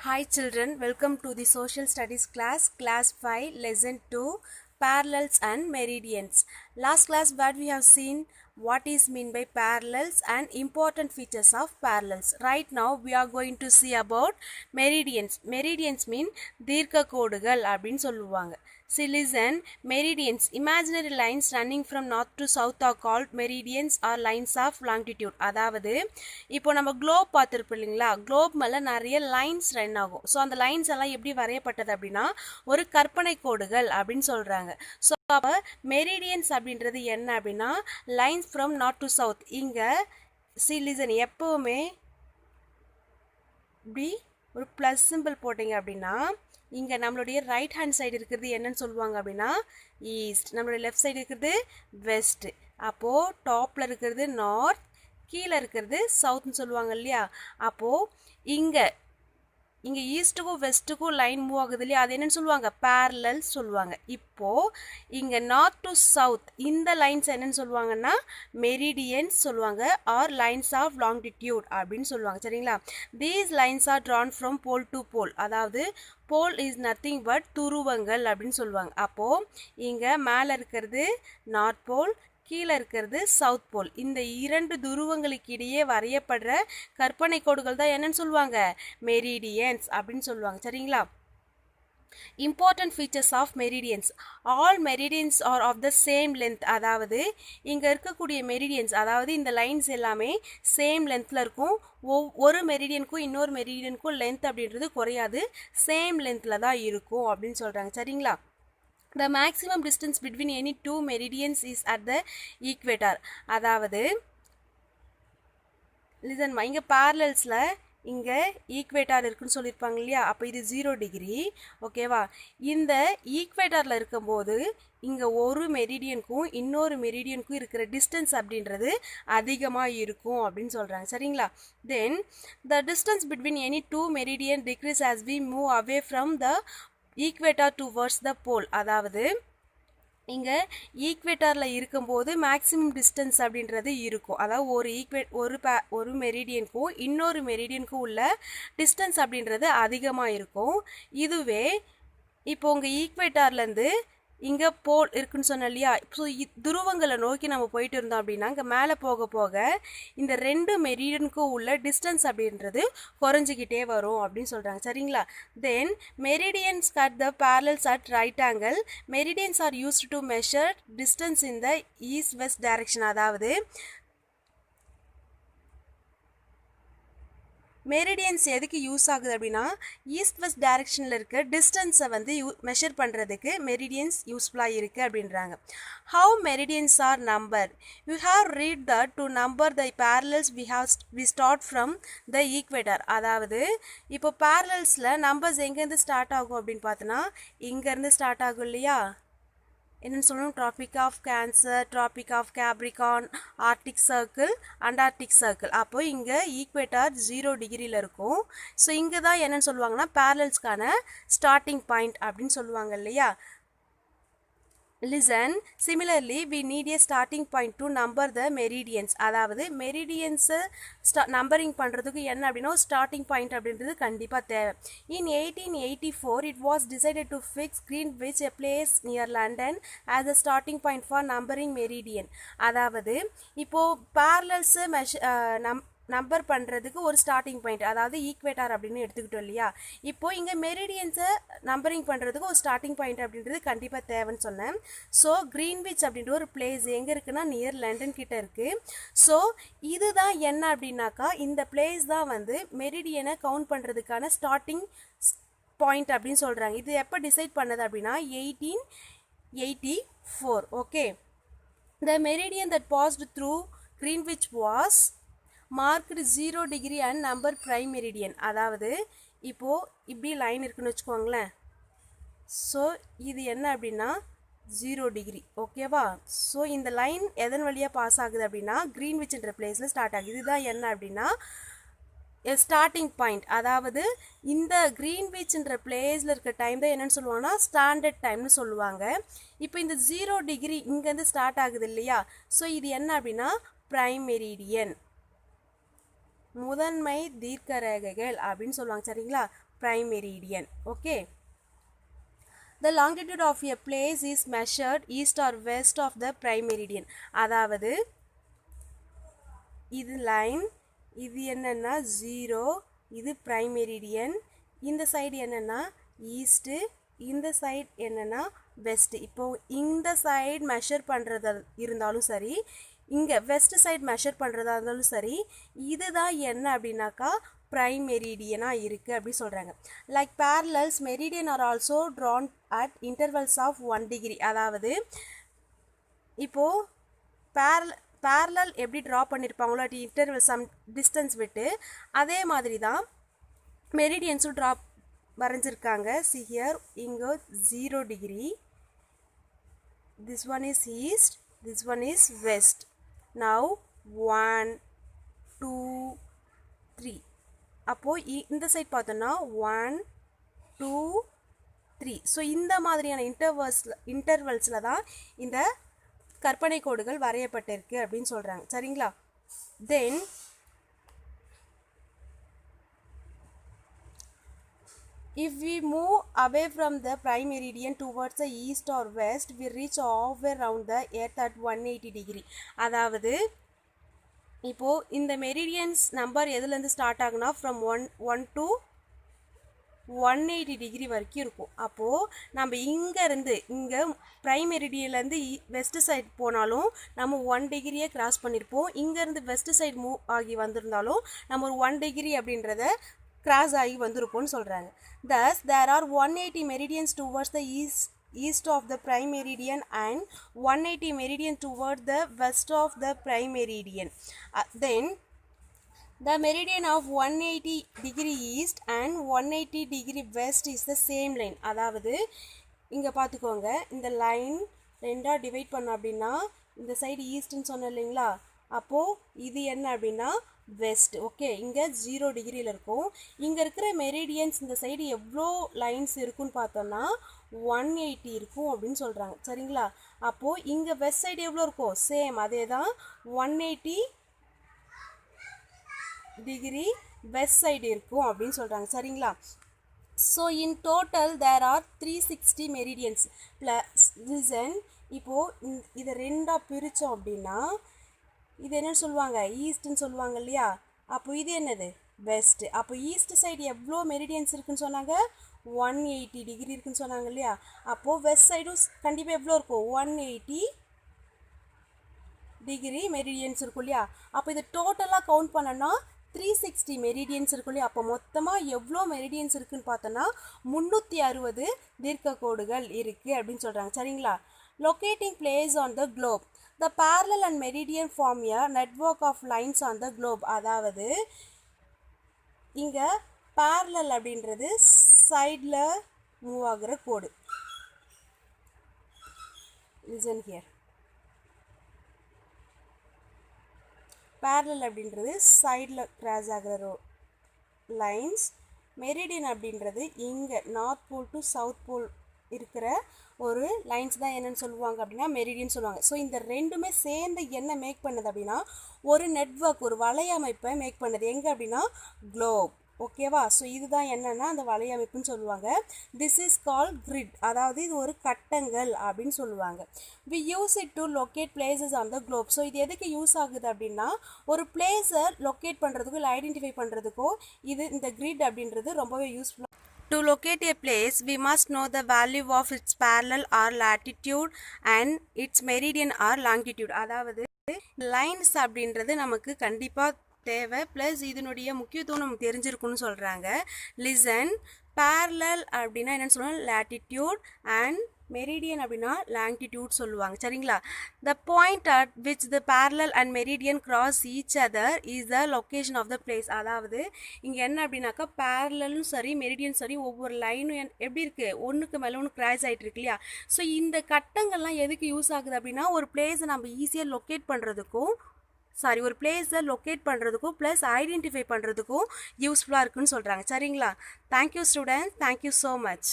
Hi children, welcome to the social studies class 5, lesson 2, parallels and meridians. Last class what we have seen what is mean by parallels and important features of parallels. Right now we are going to see about meridians. Meridians mean தீர்க்க கோடுகள் அப்படின்னு சொல்லுவாங்க. See listen, meridians, imaginary lines running from north to south are called meridians or lines of longitude. அதாவது இப்போ நம்ம Globe பார்த்துருப்போம் இல்லைங்களா, Globe மேலே நிறைய லைன்ஸ் ரன் ஆகும். ஸோ அந்த லைன்ஸ் எல்லாம் எப்படி வரையப்பட்டது அப்படின்னா ஒரு கற்பனை கோடுகள் அப்படின்னு சொல்கிறாங்க. ஸோ அப்போ மெரிடியன்ஸ் அப்படின்றது என்ன அப்படின்னா lines from north to south. இங்கே see listen, எப்போவுமே இப்படி ஒரு ப்ளஸ் சிம்பிள் போட்டிங்க அப்படின்னா இங்கே நம்மளுடைய ரைட் ஹேண்ட் சைடு இருக்கிறது என்னன்னு சொல்லுவாங்க அப்படின்னா ஈஸ்ட், நம்மளுடைய லெஃப்ட் சைடு இருக்கிறது வெஸ்ட். அப்போது டாப்பில் இருக்கிறது நார்த், கீழே இருக்கிறது சவுத்னு சொல்லுவாங்க இல்லையா. அப்போது இங்கே ஈஸ்ட்டுக்கும் வெஸ்ட்டுக்கும் லைன் மூவ் ஆகுது இல்லையா, அது என்னன்னு சொல்லுவாங்க பேரலல் சொல்லுவாங்க. இப்போது இங்கே நார்த் டு சவுத் இந்த லைன்ஸ் என்னன்னு சொல்லுவாங்கன்னா மெரிடியன்ஸ் சொல்லுவாங்க ஆர் லைன்ஸ் ஆஃப் லாங்கிடியூட் அப்படின்னு சொல்லுவாங்க. சரிங்களா, these lines are drawn from pole to pole. அதாவது போல் இஸ் நத்திங் பட் துருவங்கள் அப்படின்னு சொல்லுவாங்க. அப்போது இங்கே மேலே இருக்கிறது நார்த் போல், கீழே இருக்கிறது சவுத் போல். இந்த இரண்டு துருவங்களுக்கு இடையே வரையப்படுற கற்பனை கோடுகள் தான் என்னன்னு சொல்லுவாங்க மெரிடியன்ஸ் அப்படின்னு சொல்லுவாங்க. சரிங்களா, important features of meridians. All meridians are of the same length. அதாவது இங்கே இருக்கக்கூடிய மெரிடியன்ஸ், அதாவது இந்த லைன்ஸ் எல்லாமே சேம் லென்த்தில் இருக்கும். ஒரு மெரிடியனுக்கும் இன்னொரு மெரிடியனுக்கும் லென்த் அப்படின்றது குறையாது, சேம் லென்த்தில் தான் இருக்கும் அப்படின்னு சொல்கிறாங்க. சரிங்களா, the maximum distance between any two meridians is at the equator. அதாவது listen, இங்கே parallelsல இங்கே ஈக்குவேட்டார் இருக்குன்னு சொல்லியிருப்பாங்க இல்லையா, அப்போ இது 0 டிகிரி. ஓகேவா, இந்த ஈக்குவேட்டாரில் இருக்கும்போது இங்கே ஒரு மெரிடியனுக்கும் இன்னொரு மெரிடியனுக்கும் இருக்கிற டிஸ்டன்ஸ் அப்படின்றது அதிகமாக இருக்கும் அப்படின்னு சொல்கிறாங்க. சரிங்களா, then the distance between any two meridian degrees as we move away from the equator towards the pole. அதாவது இங்கே ஈக்குவேட்டரில் இருக்கும்போது மேக்ஸிமம் டிஸ்டன்ஸ் அப்படின்றது இருக்கும். அதாவது ஒரு மெரிடியனுக்கும் இன்னொரு மெரிடியனுக்கும் உள்ள டிஸ்டன்ஸ் அப்படின்றது அதிகமாக இருக்கும். இதுவே இப்போ உங்கள் ஈக்குவேட்டர்லேருந்து இங்கே போல் இருக்குன்னு சொன்னோம் இல்லையா, ஸோ துருவங்களை நோக்கி நம்ம போயிட்டு இருந்தோம் அப்படின்னா இங்கே மேலே போக போக இந்த ரெண்டு மெரிடியனுக்கும் உள்ள டிஸ்டன்ஸ் அப்படின்றது குறைஞ்சிக்கிட்டே வரும் அப்படின்னு சொல்கிறாங்க. சரிங்களா, then meridians cut the parallels at right angle. Meridians are used to measure distance in the east west direction. அதாவது மெரிடியன்ஸ் எதுக்கு யூஸ் ஆகுது அப்படின்னா ஈஸ்ட் வெஸ்ட் டைரக்ஷனில் இருக்க டிஸ்டன்ஸை வந்து மெஷர் பண்ணுறதுக்கு மெரிடியன்ஸ் யூஸ்ஃபுல்லாக இருக்குது அப்படின்றாங்க. How meridians are number? You have read that to number the parallels we start from the equator. அதாவது இப்போ parallelsல நம்பர்ஸ் எங்கேருந்து ஸ்டார்ட் ஆகும் அப்படின்னு பார்த்தோன்னா இங்கேருந்து ஸ்டார்ட் ஆகும் இல்லையா. என்னென்னு சொல்லணும், tropic of cancer, tropic of Capricorn, arctic circle, antarctic circle. அப்போ இங்கே ஈக்குவேட்டார் 0 டிகிரியில் இருக்கும். ஸோ இங்கே தான் என்னென்னு சொல்லுவாங்கன்னா பேரலல்ஸ்க்கான ஸ்டார்டிங் பாயிண்ட் அப்படின்னு சொல்லுவாங்க இல்லையா. Listen, similarly we need a starting point to number the meridians. அதாவது மெரிடியன்ஸை நம்பரிங் பண்ணுறதுக்கு என்ன அப்படின்னா ஸ்டார்டிங் பாயிண்ட் அப்படின்றது கண்டிப்பாக தேவை. In 1884 it was decided to fix Greenwich, a place near London, as a starting point for numbering meridian. அதாவது இப்போது பேரலல்ஸை number பண்ணுறதுக்கு ஒரு ஸ்டார்டிங் பாயிண்ட், அதாவது ஈக்குவேட்டார் அப்படின்னு எடுத்துக்கிட்டோம் இல்லையா. இப்போது இங்கே மெரிடியன்ஸை நம்பரிங் பண்ணுறதுக்கு ஒரு ஸ்டார்டிங் பாயிண்ட் அப்படின்றது கண்டிப்பாக தேவைன்னு சொன்னேன். ஸோ கிரீன்விச் அப்படின்ற ஒரு பிளேஸ் எங்கே இருக்குன்னா நியர் லண்டன் கிட்ட இருக்குது. ஸோ இதுதான் என்ன அப்படின்னாக்கா இந்த பிளேஸ் தான் வந்து மெரிடியனை கவுண்ட் பண்ணுறதுக்கான ஸ்டார்டிங் பாயிண்ட் அப்படின்னு சொல்கிறாங்க. இது எப்போ டிசைட் பண்ணது அப்படின்னா 1884. Okay, the meridian that passed through Greenwich was marked 0 degree and number prime meridian. அதாவது இப்போது இப்படி லைன் இருக்குன்னு வச்சுக்கோங்களேன். ஸோ இது என்ன அப்படின்னா 0 டிகிரி. ஓகேவா, ஸோ இந்த லைன் எதன் வழியாக பாஸ் ஆகுது அப்படின்னா கிரீன்விச்ன்ற பிளேஸில் ஸ்டார்ட் ஆகுது. இதுதான் என்ன அப்படின்னா ஸ்டார்டிங் பாயிண்ட். அதாவது இந்த கிரீன்விச்ன்ற பிளேஸில் இருக்க டைம் தான் என்னென்னு சொல்லுவாங்கன்னா ஸ்டாண்டர்ட் டைம்னு சொல்லுவாங்க. இப்போ இந்த 0 டிகிரி இங்கேருந்து ஸ்டார்ட் ஆகுது இல்லையா, ஸோ இது என்ன அப்படின்னா பிரைம் மெரிடியன். முதன்மை தீர்க்க ரேகைகள் அப்படின்னு சொல்லுவாங்க சரிங்களா, prime meridian. Okay. The longitude of a place is measured east or west of the prime meridian. அதாவது இது லைன், இது என்னன்னா 0, இது prime meridian. இந்த சைடு என்னன்னா ஈஸ்ட், இந்த சைடு என்னன்னா வெஸ்ட். இப்போ இந்த சைடு மெஷர் பண்ணுறதா இருந்தாலும் சரி, இங்கே வெஸ்ட் சைடு மெஷர் பண்ணுறதா இருந்தாலும் சரி, இதுதான் என்ன அப்படின்னாக்கா prime மெரிடியனாக இருக்குது அப்படி சொல்கிறாங்க. Like parallels meridian are also drawn at intervals of 1 degree. அதாவது இப்போது parallel எப்படி ட்ரா பண்ணியிருப்பாங்களோ at interval some distance விட்டு, அதே மாதிரி தான் மெரிடியன்ஸும் ட்ரா வரைஞ்சிருக்காங்க. see here, இங்கே 0 degree, this one is east, this one is west. now 1 2 3. அப்போது இந்த சைட் பார்த்தோன்னா 1 2 3. ஸோ இந்த மாதிரியான இன்டர்வல்ஸில் தான் இந்த கற்பனை கோடுகள் வரையப்பட்டிருக்கு அப்படின்னு சொல்கிறாங்க சரிங்களா. தென் if we move away from the prime meridian towards the east or west, we reach halfway around the earth at 180 degree. அதாவது இப்போது இந்த மெரிடியன்ஸ் நம்பர் எதுலேருந்து ஸ்டார்ட் ஆகுனா ஃப்ரம் 1 to 180 டிகிரி வரைக்கும் இருக்கும். அப்போது நம்ம இங்கேருந்து இங்கே ப்ரைம் மெரிடியன்லேருந்து வெஸ்ட் சைட் போனாலும் நம்ம 1 டிகிரியை கிராஸ் பண்ணியிருப்போம். இங்கேருந்து வெஸ்ட் சைட் மூவ் ஆகி வந்திருந்தாலும் நம்ம ஒரு 1 டிகிரி அப்படின்றத கிராஸ் ஆகி வந்திருப்போம்னு சொல்கிறாங்க. thus there are 180 meridians towards the east of the prime meridian and 180 meridian toward the west of the prime meridian. Then the meridian of 180 degree east and 180 degree west is the same line. அதாவது இங்கே பார்த்துக்கோங்க, இந்த line ரெண்டாக divide பண்ண அப்படின்னா இந்த side ஈஸ்ட்னு சொன்னோம் இல்லைங்களா, அப்போது இது என்ன அப்படின்னா வெஸ்ட். ஓகே, இங்கே 0 டிகிரியில் இருக்கும். இங்கே இருக்கிற மெரிடியன்ஸ் இந்த சைடு எவ்வளோ லைன்ஸ் இருக்குன்னு பார்த்தோன்னா 180 இருக்கும் அப்படின்னு சொல்கிறாங்க சரிங்களா. அப்போது இங்கே வெஸ்ட் சைடு எவ்வளோ இருக்கும், சேம் அதே தான் 180 டிகிரி வெஸ்ட் சைடு இருக்கும் அப்படின்னு சொல்கிறாங்க சரிங்களா. So in total there are 360 meridians plus listen. இப்போது இதை ரெண்டாக பிரித்தோம் அப்படின்னா இது என்னன்னு சொல்லுவாங்க, ஈஸ்ட்னு சொல்லுவாங்க இல்லையா. அப்போ இது என்னது வெஸ்ட். அப்போ ஈஸ்ட் சைடு எவ்வளோ மெரிடியன்ஸ் இருக்குன்னு சொன்னாங்க, 180 டிகிரி இருக்குன்னு சொன்னாங்க இல்லையா. அப்போது வெஸ்ட் சைடும் கண்டிப்பாக எவ்வளோ இருக்கும், 180 டிகிரி மெரிடியன்ஸ் இருக்கும் இல்லையா. அப்போ இதை டோட்டலாக கவுண்ட் பண்ணோன்னா 360 மெரிடியன்ஸ் இருக்கும் இல்லையா. அப்போ மொத்தமாக எவ்வளோ மெரிடியன்ஸ் இருக்குன்னு பார்த்தோன்னா 360 தீர்க்க கோடுகள் இருக்குது அப்படின்னு சொல்கிறாங்க சரிங்களா. Locating place on the Globe. The parallel and meridian form a network of lines on the globe. அதாவது இங்கே parallel அப்படின்றது சைடில் மூவ் ஆகிற கோடு. Listen here. parallel அப்படின்றது சைடில் கிராஸ் ஆகிற லைன்ஸ். மெரிடியன் அப்படின்றது இங்கே north pole to south pole இருக்கிற ஒரு லைன்ஸ் தான் என்னென்னு சொல்லுவாங்க அப்படின்னா மெரிடியன் சொல்லுவாங்க. ஸோ இந்த ரெண்டுமே சேர்ந்து என்ன மேக் பண்ணுது அப்படின்னா ஒரு நெட்வொர்க், ஒரு வலையமைப்பை மேக் பண்ணுது. எங்கே அப்படின்னா குளோப். ஓகேவா. ஸோ இதுதான் என்னென்னா அந்த வலையமைப்புன்னு சொல்லுவாங்க. This is call grid. அதாவது இது ஒரு கட்டங்கள் அப்படின்னு சொல்லுவாங்க. We use it to locate places on the globe. So இது எதுக்கு யூஸ் ஆகுது அப்படின்னா ஒரு பிளேஸை லொக்கேட் பண்ணுறதுக்கோ இல்லை ஐடென்டிஃபை பண்ணுறதுக்கோ இது இந்த கிரிட் அப்படின்றது ரொம்பவே யூஸ்ஃபுல்லாக. To locate a place, we must know the value of its parallel or latitude and its meridian or longitude. அதாவது லைன்ஸ் அப்படின்றது நமக்கு கண்டிப்பாக தேவை, ப்ளஸ் இதனுடைய முக்கியத்துவம் நமக்கு தெரிஞ்சிருக்குன்னு சொல்கிறாங்க. லிசன், parallel அப்படின்னா என்னென்னு சொல்லுவாங்க, latitude and மெரிடியன் அப்படின்னா லாங்கிடியூட் சொல்லுவாங்க சரிங்களா. The point at which the parallel and meridian cross each other is the location of the place. அதாவது இங்கே என்ன அப்படின்னாக்கா parallelலும் சரி மெரிடியன் சரி ஒவ்வொரு லைனும் எப்படி இருக்குது, ஒன்றுக்கு மேலே ஒன்று கிராஸ் ஆகிட்டு இருக்கு இல்லையா. ஸோ இந்த கட்டங்கள்லாம் எதுக்கு யூஸ் ஆகுது அப்படின்னா ஒரு பிளேஸை நம்ம ஈஸியாக லொக்கேட் பண்ணுறதுக்கும் ஒரு பிளேஸை லொக்கேட் பண்ணுறதுக்கும் ப்ளஸ் ஐடென்டிஃபை பண்ணுறதுக்கும் யூஸ்ஃபுல்லாக இருக்குன்னு சொல்கிறாங்க சரிங்களா. Thank you students, thank you so much.